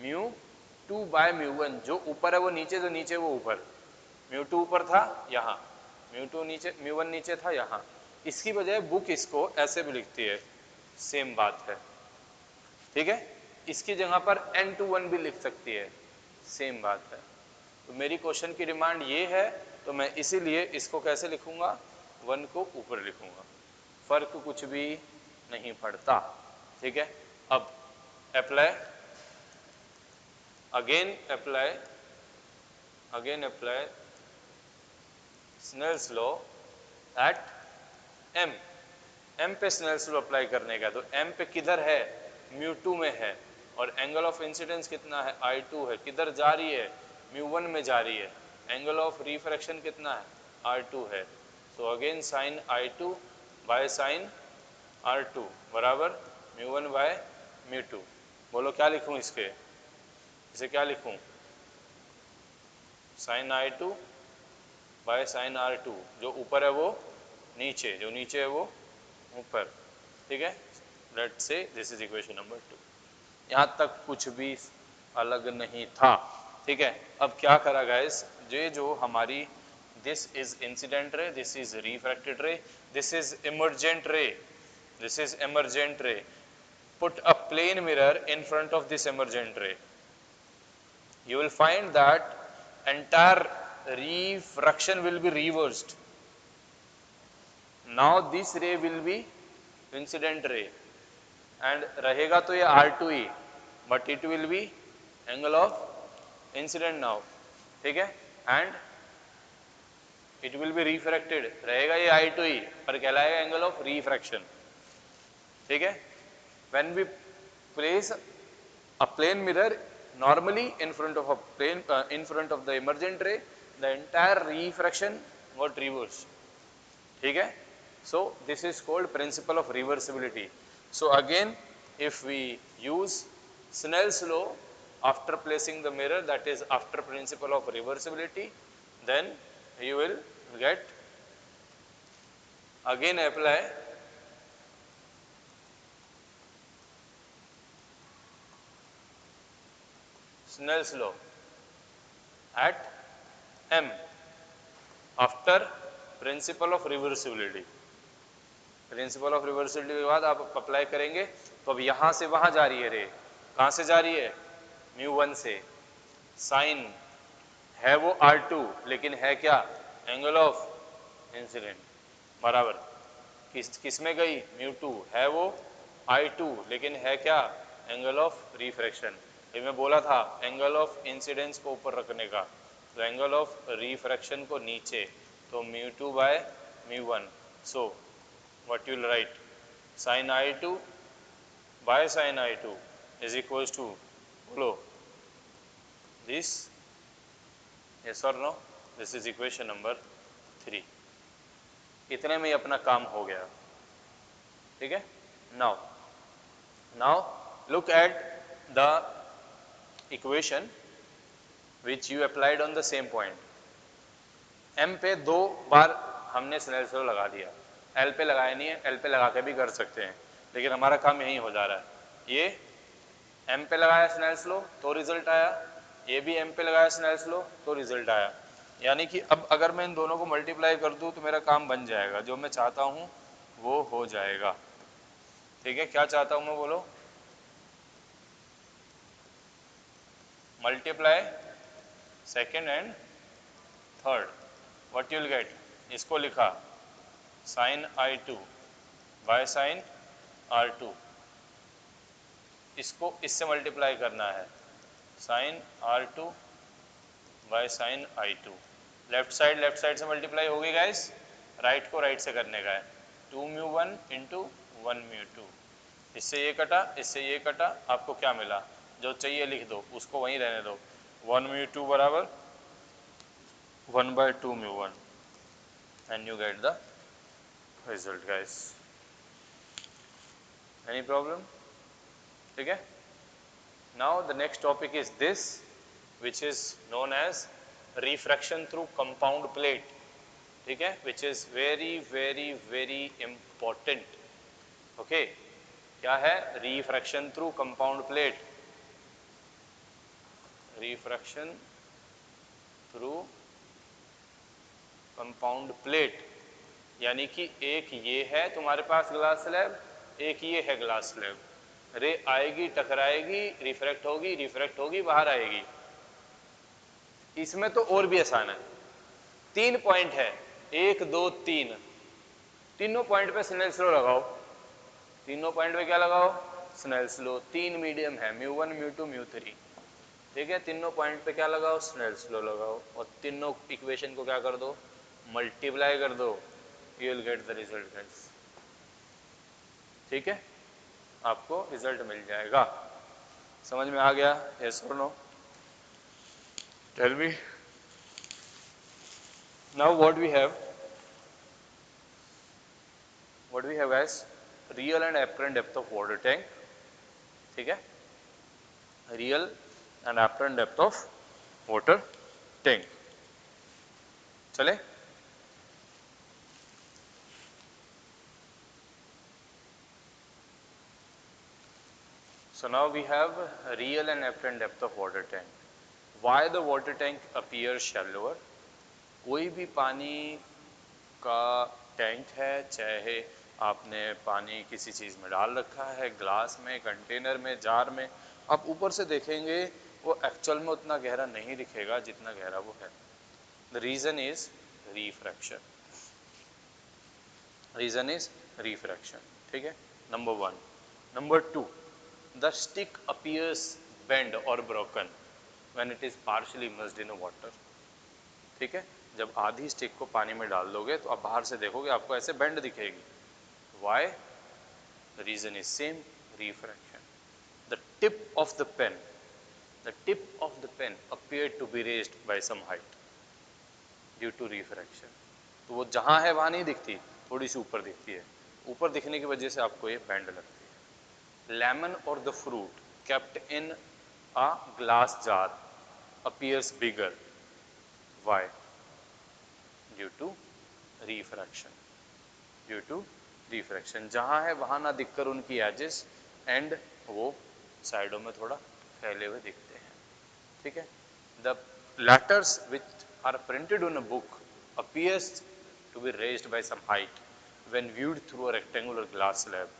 म्यू 2 बाय म्यू 1, जो ऊपर है वो नीचे, जो नीचे वो ऊपर, म्यू 2 ऊपर था यहाँ, म्यू 2 नीचे, म्यू 1 नीचे था यहाँ। इसकी बजाय बुक इसको ऐसे भी लिखती है, सेम बात है, ठीक है। इसकी जगह पर N21 भी लिख सकती है, सेम बात है। तो मेरी क्वेश्चन की डिमांड ये है, तो मैं इसीलिए इसको कैसे लिखूंगा, 1 को ऊपर लिखूंगा, फर्क कुछ भी नहीं पड़ता, ठीक है। अब apply again Snell's law at M पे स्नेल्स लॉ अप्लाई करने का, तो M पे किधर है म्यू 2 में है, और एंगल ऑफ इंसिडेंस कितना है I2 है, किधर जा रही है म्यू 1 में जा रही है, एंगल ऑफ रिफ्रैक्शन कितना है R2 है। So again sine I2 by sign R2 बराबर म्यू 1 बाय म्यू 2। बोलो क्या लिखूं इसके, इसे क्या लिखूं, sign I2 by sign R2, जो ऊपर है वो नीचे, जो नीचे है वो ऊपर, ठीक है। Let's say this is equation number 2। यहाँ तक कुछ भी अलग नहीं था, ठीक है। अब क्या करा गाइस, ये जो हमारी this is incident ray, this is refracted रे, दिस इज इमर्जेंट रे, this is emergent ray, put a plane mirror in front of this emergent ray, you will find that entire refraction will be reversed. Now this ray will be incident ray and रहेगा तो ये R2 he, but it will be angle of incident now, ठीक है। and it will be refracted, रहेगा ये I2 ही पर कहलाएगा angle of refraction, ठीक है। when we place a plane mirror normally in front of a plane in front of the emergent ray, the entire refraction got reversed, ठीक है। So this is called principle of reversibility. So again, if we use Snell's law after placing the mirror, that is after principle of reversibility, then you will get, again apply Snell's law at M after principle of reversibility. Principle of reversibility के बाद आप apply करेंगे तो अब यहां से वहां जा रही है रे. कहां से जा रही है? μ1 से. साइन है वो R2 लेकिन है क्या? एंगल ऑफ इंसिडेंट बराबर किस में गई? μ2 है वो I2 लेकिन है क्या? Angle of refraction. ये मैं बोला था एंगल ऑफ इंसिडेंस को ऊपर रखने का, तो एंगल ऑफ रिफ्रैक्शन को नीचे, तो μ2 by μ1. So what you will write? Sine I2 by sine I2 is equals to, बोलो दिस, यस और no? This is equation number 3. इतने में ही अपना काम हो गया. ठीक है. Now look at the equation which you applied on the same point. M पे 2 बार हमने स्नेल्स लॉ लगा दिया, L पे लगाया नहीं है. L पे लगा के भी कर सकते हैं, लेकिन हमारा काम यही हो जा रहा है. ये M पे लगाया स्नेल्स लॉ तो रिजल्ट आया, ये भी M पे लगाया स्नेल्स लॉ तो रिजल्ट आया. यानी कि अब अगर मैं इन दोनों को मल्टीप्लाई कर दूं तो मेरा काम बन जाएगा, जो मैं चाहता हूं वो हो जाएगा. ठीक है. क्या चाहता हूं मैं, बोलो? Multiply second and third. What you will get? इसको लिखा sign I2 by sign R2, इसको इससे मल्टीप्लाई करना है, sine R2 by sine I2. Left side से मल्टीप्लाई होगी गाइस, राइट को राइट से करने का है. 2μ1 इंटू 1μ2. इससे ये कटा, इससे ये कटा, आपको क्या मिला? जो चाहिए लिख दो, उसको वहीं रहने दो. 1μ2 बराबर 1/2μ1 and you get the result guys. Any problem? ठीक है. Now the next topic is this, which is known as refraction through compound plate. ठीक है. Which is very very very important. Okay. क्या है? refraction through compound plate. refraction through compound plate यानी कि एक ये है तुम्हारे पास ग्लास स्लैब, एक ये है ग्लास स्लैब. रे आएगी, टकराएगी, रिफ्रैक्ट होगी, बाहर आएगी. इसमें तो और भी आसान है. 3 पॉइंट है, 1 2 3. तीनों पॉइंट पे स्नेल्स लॉ लगाओ. तीनों पॉइंट पे क्या लगाओ? Snell's law. 3 मीडियम है, μ1 μ2 μ3. ठीक है. तीनों पॉइंट पे क्या लगाओ? स्नेल्स लॉ लगाओ. और तीनों इक्वेशन को क्या कर दो? मल्टीप्लाई कर दो. You will get the result guys. ठीक है. आपको रिजल्ट मिल जाएगा. समझ में आ गया? यस और no? Tell me. Now what we have guys? Real and apparent depth of water tank. ठीक है. Real and apparent depth of water tank. चले. So now we have real and apparent depth of water tank. Why the water tank appears shallower? कोई भी पानी का tank है, चाहे आपने पानी किसी चीज़ में डाल रखा है, ग्लास में, कंटेनर में, जार में, आप ऊपर से देखेंगे वो एक्चुअल में उतना गहरा नहीं दिखेगा जितना गहरा वो है. The reason is refraction. ठीक है. Number 1. Number 2, the stick appears bent or broken when it is partially immersed in water. ठीक है. जब आधी स्टिक को पानी में डाल दोगे तो आप बाहर से देखोगे आपको ऐसे बेंड दिखेगी. Why? The reason is same, refraction. The tip of the pen appeared to be raised by some height due to refraction. तो वो जहां है वहां नहीं दिखती, थोड़ी सी ऊपर दिखती है, ऊपर दिखने की वजह से आपको ये बेंड लगती है। लेमन और the fruit kept in a glass jar appears bigger, why? Due to refraction, due to refraction. जहां है वहां ना दिखकर उनकी एजेस एंड वो साइडों में थोड़ा फैले हुए दिखते हैं, ठीक है। The letters which are printed on a book appears to be raised by some height when viewed through a rectangular glass slab.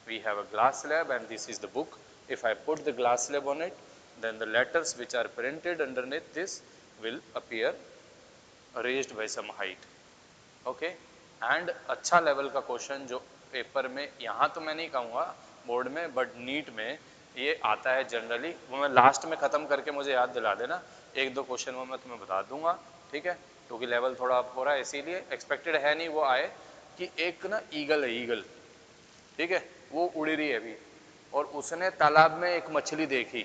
We have a glass slab and this is the book. If I put the glass slab on it, then the letters which are printed underneath this will appear raised by some height. Okay, and अच्छा level का question जो paper में, यहाँ तो मैं नहीं कहूँगा board में, बट नीट में ये आता है जनरली, वो मैं लास्ट में ख़त्म करके मुझे याद दिला देना, एक दो क्वेश्चन वो मैं तुम्हें बता दूंगा, ठीक है, क्योंकि लेवल थोड़ा अप हो रहा है, इसीलिए एक्सपेक्टेड है नहीं वो आए कि एक ना ईगल है, ईगल, ठीक है, वो उड़ रही है अभी और उसने तालाब में एक मछली देखी।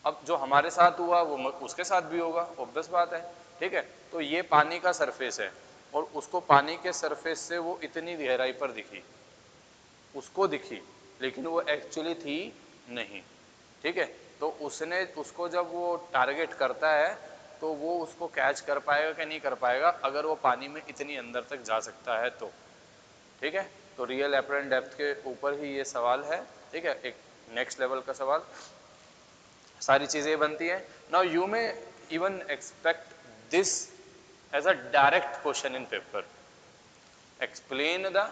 अब जो हमारे साथ हुआ वो उसके साथ भी होगा, ऑब्वियस बात है, ठीक है। तो ये पानी का सरफेस है और उसको पानी के सरफेस से वो इतनी गहराई पर दिखी, उसको दिखी, लेकिन वो एक्चुअली थी नहीं, ठीक है। तो उसने उसको जब वो टारगेट करता है तो वो उसको कैच कर पाएगा कि नहीं कर पाएगा, अगर वो पानी में इतनी अंदर तक जा सकता है तो, ठीक है। तो रियल एपरेंट डेप्थ के ऊपर ही ये सवाल है, ठीक है, एक नेक्स्ट लेवल का सवाल, सारी चीजें बनती है। Now you may even expect this as a direct question in paper, explain the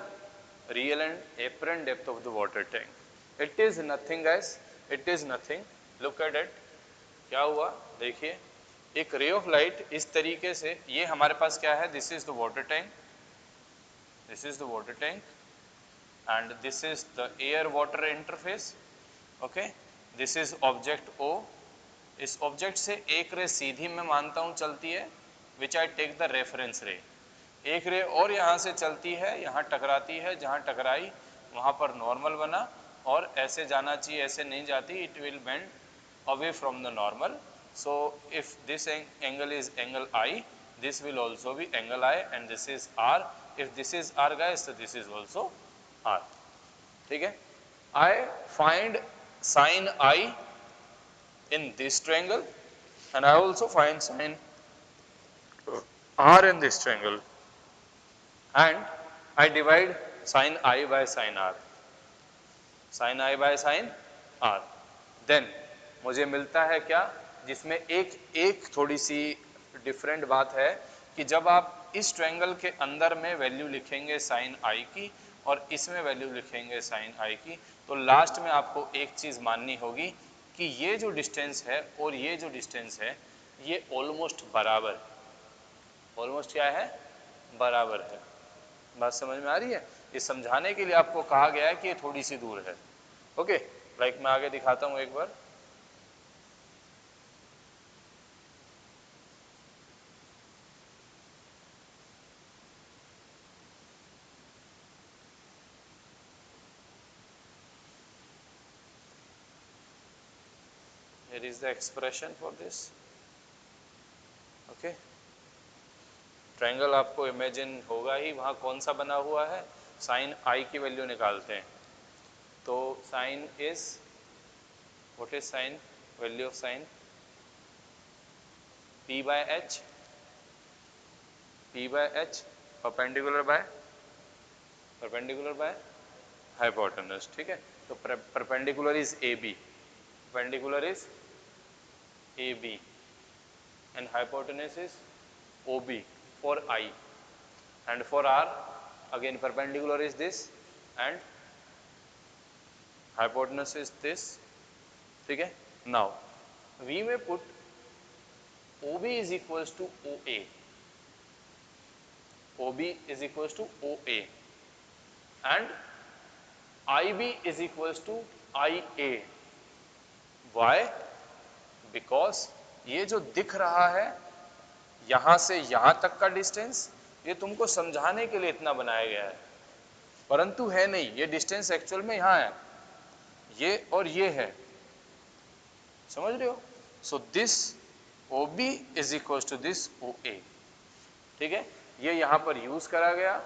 real and apparent depth of the water tank. It is nothing guys, it is nothing, look at it, क्या हुआ देखिए, एक ray of light इस तरीके से, ये हमारे पास क्या है, this is the water tank, this is the water tank and this is the air water interface, okay, this is object O, इस ऑब्जेक्ट से एक रे सीधी मैं मानता हूं चलती है, विच आई टेक द रेफरेंस रे, एक रे और यहाँ से चलती है, यहाँ टकराती है, जहाँ टकराई वहाँ पर नॉर्मल बना और ऐसे जाना चाहिए, ऐसे नहीं जाती, it will bend away from the normal, so if this angle is angle I, this will also be angle I and this is R, if this is R guys so this is also R, ठीक है। I find sin I in this triangle and I also find sin R in this triangle and I divide sin I by sin R, sin I by sin R, then मुझे मिलता है क्या, जिसमें एक थोड़ी सी different बात है कि जब आप इस ट्रायंगल के अंदर में वैल्यू लिखेंगे sin I की और इसमें वैल्यू लिखेंगे sin I की, तो लास्ट में आपको एक चीज़ माननी होगी कि ये जो डिस्टेंस है और ये जो डिस्टेंस है ये ऑलमोस्ट बराबर, ऑलमोस्ट क्या है, बराबर है। बात समझ में आ रही है, ये समझाने के लिए आपको कहा गया है कि ये थोड़ी सी दूर है, ओके। लाइक मैं आगे दिखाता हूं एक बार, here is the expression for this, okay. Triangle आपको इमेजिन होगा ही, वहां कौन सा बना हुआ है, साइन आई की वैल्यू निकालते हैं, तो sine is, what is sine, value of sine p by h, p by h perpendicular by hypotenuse, ठीक है। तो perpendicular is A B, perpendicular is AB and hypotenuse is OB for I, and for R again perpendicular is this and hypotenuse is this, ठीक है। Now we may put OB is equals to OA, OB is equals to OA and IB is equals to IA, why, because ये जो दिख रहा है यहां से यहां तक का डिस्टेंस, ये तुमको समझाने के लिए इतना बनाया गया है, परंतु है नहीं, ये डिस्टेंस एक्चुअल में यहां है, ये और ये है, समझ रहे हो। So this OB is equal to this OA, ठीक है, ये यहां पर यूज करा गया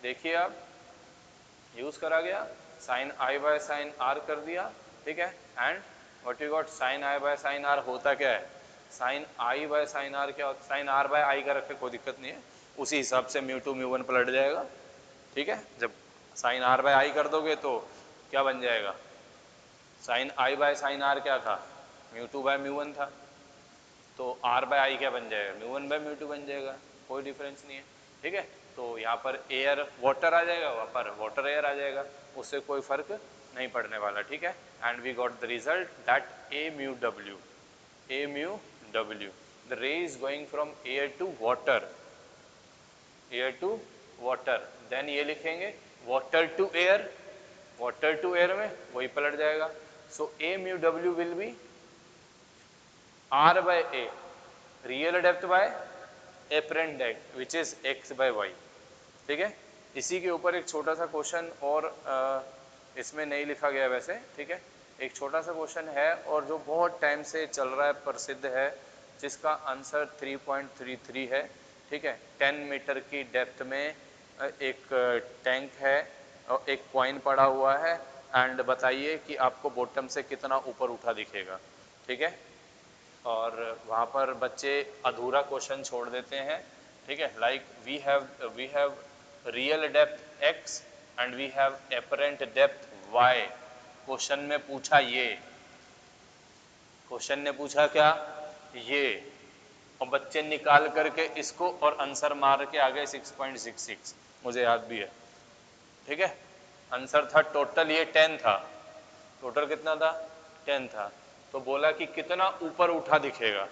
देखिए आप यूज करा गया, sine I by sine R कर दिया, ठीक है, and what you got sine I by sine R होता क्या है, sine I by sine R क्या होता है, साइन आर बाय आई का रखे कोई दिक्कत नहीं है, उसी हिसाब से म्यू टू म्यू वन पलट जाएगा, ठीक है। जब साइन आर बाय आई कर दोगे तो क्या बन जाएगा, sine I by sine R क्या था, mu two by mu one था, तो आर बाय आई क्या बन जाएगा, mu one by mu two बन जाएगा, कोई डिफरेंस नहीं है, ठीक है। तो यहाँ पर एयर वाटर आ जाएगा, वहाँ पर वाटर एयर आ जाएगा, उससे कोई फर्क नहीं पड़ने वाला, ठीक है। And we got the result that A mu W, A mu W, the ray is going from air to water, air to water, then ये लिखेंगे water to air, water to air में वही पलट जाएगा, so A mu W will be R by A, real depth by apparent depth which is X by Y, ठीक है। इसी के ऊपर एक छोटा सा क्वेश्चन और इसमें नहीं लिखा गया वैसे, ठीक है, एक छोटा सा क्वेश्चन है और जो बहुत टाइम से चल रहा है, प्रसिद्ध है, जिसका आंसर 3.33 है, ठीक है। 10 मीटर की डेप्थ में एक टैंक है और एक कॉइन पड़ा हुआ है, एंड बताइए कि आपको बॉटम से कितना ऊपर उठा दिखेगा, ठीक है। और वहाँ पर बच्चे अधूरा क्वेश्चन छोड़ देते हैं, ठीक है, like we have real depth x and we have apparent depth y, question में पूछा ये, क्वेश्चन ने पूछा क्या ये, और बच्चे निकाल करके इसको और आंसर मार के आ गए 6.66, मुझे याद भी है, ठीक है। आंसर था टोटल ये 10 था, टोटल कितना था 10 था, तो बोला कि कितना ऊपर उठा दिखेगा,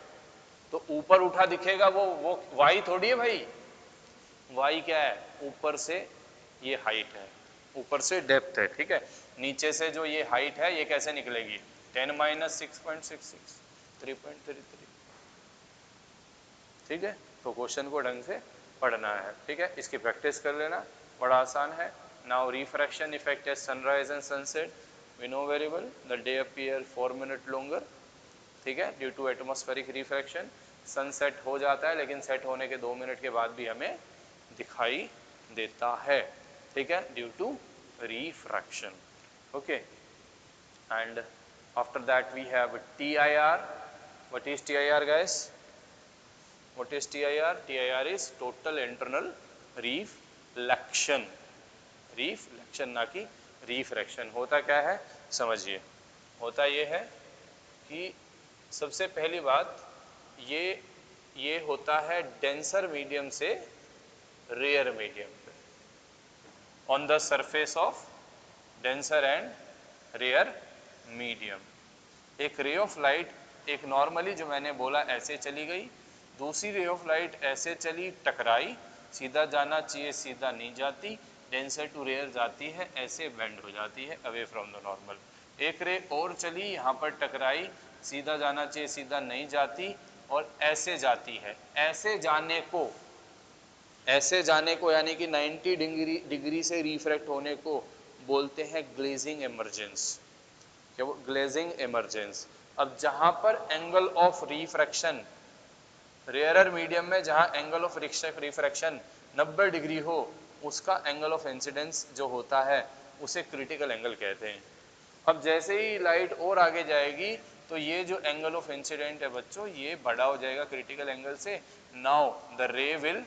तो ऊपर उठा दिखेगा वो y थोड़ी है भाई, y क्या है, ऊपर से ये हाइट है, ऊपर से डेप्थ है, ठीक है। नीचे से जो ये हाइट है ये कैसे निकलेगी, 10 माइनस 6.66, 3.33, ठीक है। तो क्वेश्चन को ढंग से पढ़ना है, ठीक है, इसकी प्रैक्टिस कर लेना, बड़ा आसान है। Now refraction effect as sunrise and sunset, we know very well the day appear 4 minute longer, ठीक है, due to atmospheric refraction, sunset हो जाता है लेकिन सेट होने के 2 मिनट के बाद भी हमें दिखाई देता है, ठीक है, due to refraction, okay. And after that we have TIR, what is TIR guys, what is TIR, TIR is total internal reflection, reflection ना कि रिफ्रैक्शन। होता क्या है समझिए, होता ये है कि सबसे पहली बात ये होता है डेंसर मीडियम से रेयर मीडियम पे, on the surface of denser and rare medium. एक रे ऑफ लाइट, एक नॉर्मली जो मैंने बोला ऐसे चली गई, दूसरी रे ऑफ लाइट ऐसे चली टकराई, सीधा जाना चाहिए सीधा नहीं जाती, डेंसर टू रेयर जाती है, ऐसे बेंड हो जाती है अवे फ्रॉम द नॉर्मल। एक रे और चली, यहाँ पर टकराई, सीधा जाना चाहिए सीधा नहीं जाती, और ऐसे जाती है, ऐसे जाने को यानी कि 90 डिग्री से रिफ्रैक्ट होने को बोलते हैं ग्लेजिंग इमर्जेंस, क्या वो ग्लेजिंग इमर्जेंस। अब जहां पर angle of refraction rarer medium में जहां एंगल ऑफ रिफ्रैक्शन 90 डिग्री हो, उसका एंगल ऑफ इंसिडेंस जो होता है उसे क्रिटिकल एंगल कहते हैं। अब जैसे ही लाइट और आगे जाएगी तो ये जो एंगल ऑफ इंसिडेंट है बच्चों ये बड़ा हो जाएगा क्रिटिकल एंगल से। नाउ द रे will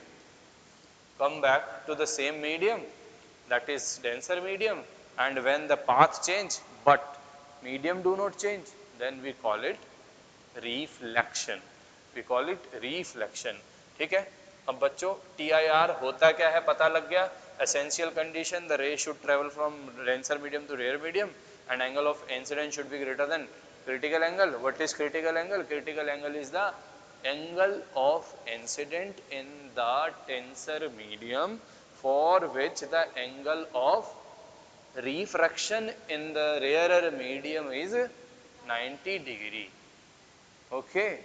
come back to the same medium, that is denser medium, and when the path change but medium do not change, then we call it reflection, we call it reflection, ठीक है। अब बच्चों TIR होता क्या है पता लग गया, essential condition, the ray should travel from denser medium to rare medium and angle of incidence should be greater than critical angle. What is critical angle? Critical angle is the angle of incident in the tensor medium for which the angle of refraction in the rarer medium is 90 degree, okay.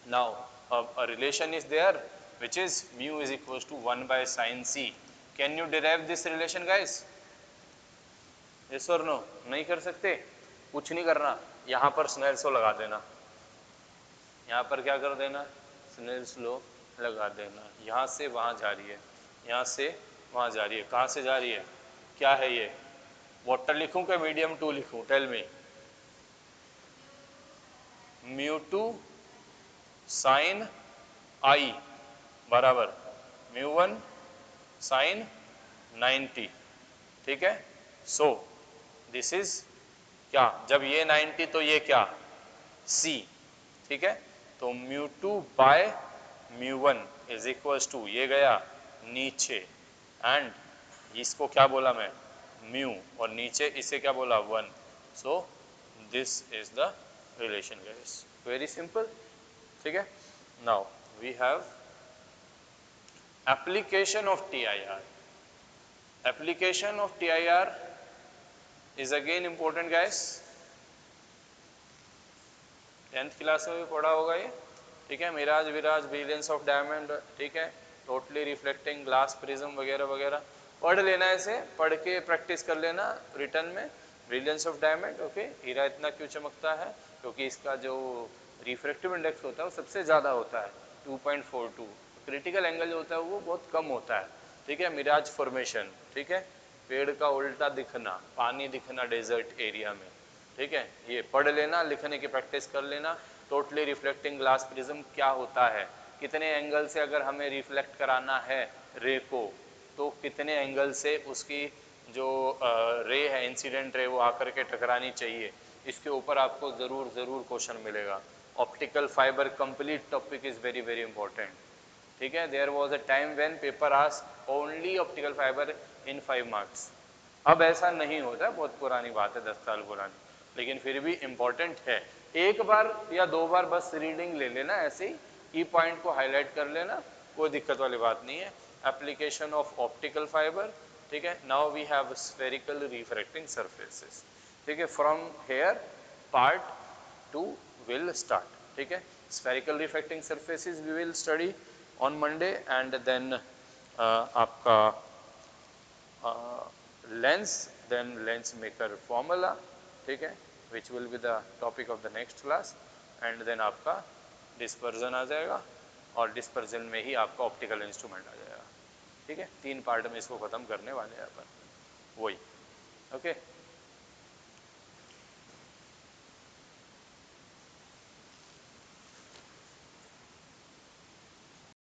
Now a relation is there which is mu is equals to 1 by sin c. Can you derive this relation guys? Yes or no? नहीं कर सकते, कुछ नहीं करना, यहाँ पर Snell's law लगा देना, यहाँ पर क्या कर देना स्नेल्स लॉ लगा देना, यहाँ से वहाँ जा रही है, यहाँ से वहाँ जा रही है। कहाँ से जा रही है? क्या है ये? वाटर लिखूं क्या मीडियम 2 लिखूं? Tell me. μ2 साइन आई बराबर μ1 साइन 90। ठीक है, सो दिस इज क्या, जब ये 90 तो ये क्या, C। ठीक है, तो μ2 बाय μ1 इज इक्वल्स टू, ये गया नीचे, एंड इसको क्या बोला मैं, म्यू, और नीचे इसे क्या बोला, 1। So this is the relation guys, very simple. ठीक है, now we have application of TIR. Application of TIR is again important guys, 10th class में भी पढ़ा होगा ये। ठीक है, मिराज विराज ब्रिलियंस ऑफ डायमंड, ठीक है, टोटली रिफ्लेक्टिंग ग्लास प्रिज्म वगैरह वगैरह पढ़ लेना, ऐसे पढ़ के प्रैक्टिस कर लेना रिटर्न में। ब्रिलियंस ऑफ डायमंड, ओके, हीरा इतना क्यों चमकता है, क्योंकि इसका जो रिफ्रैक्टिव इंडेक्स होता है वो सबसे ज़्यादा होता है 2.42, क्रिटिकल एंगल जो होता है वो बहुत कम होता है। ठीक है, मिराज फॉर्मेशन, ठीक है, पेड़ का उल्टा दिखना, पानी दिखना डेजर्ट एरिया में। ठीक है, ये पढ़ लेना, लिखने की प्रैक्टिस कर लेना। टोटली रिफ्लेक्टिंग ग्लास प्रिज्म क्या होता है, कितने एंगल से अगर हमें रिफ्लेक्ट कराना है रे को, तो कितने एंगल से उसकी जो रे है, इंसिडेंट रे, वो आकर के टकरानी चाहिए, इसके ऊपर आपको ज़रूर क्वेश्चन मिलेगा। Optical fibre complete topic is very very important. ठीक है, there was a time when paper asked only optical fibre in 5 marks. अब ऐसा नहीं होता, बहुत पुरानी बात है, 10 साल पुरानी, लेकिन फिर भी इम्पोर्टेंट है। एक बार या 2 बार बस रीडिंग ले लेना, ऐसे ही की पॉइंट को हाईलाइट कर लेना, कोई दिक्कत वाली बात नहीं है। एप्लीकेशन ऑफ ऑप्टिकल फाइबर, ठीक है, now we have spherical refracting surfaces. ठीक है, from here part 2 will start. ठीक है, spherical refracting surfaces we will study on Monday, and then आपका lens, then lens maker formula, ठीक है, which will be the topic of the next class, and then आपका dispersion आ जाएगा, और dispersion में ही आपका ऑप्टिकल इंस्ट्रूमेंट आ जाएगा। ठीक है, 3 पार्ट में इसको ख़त्म करने वाले हैं अपन, वही। ओके,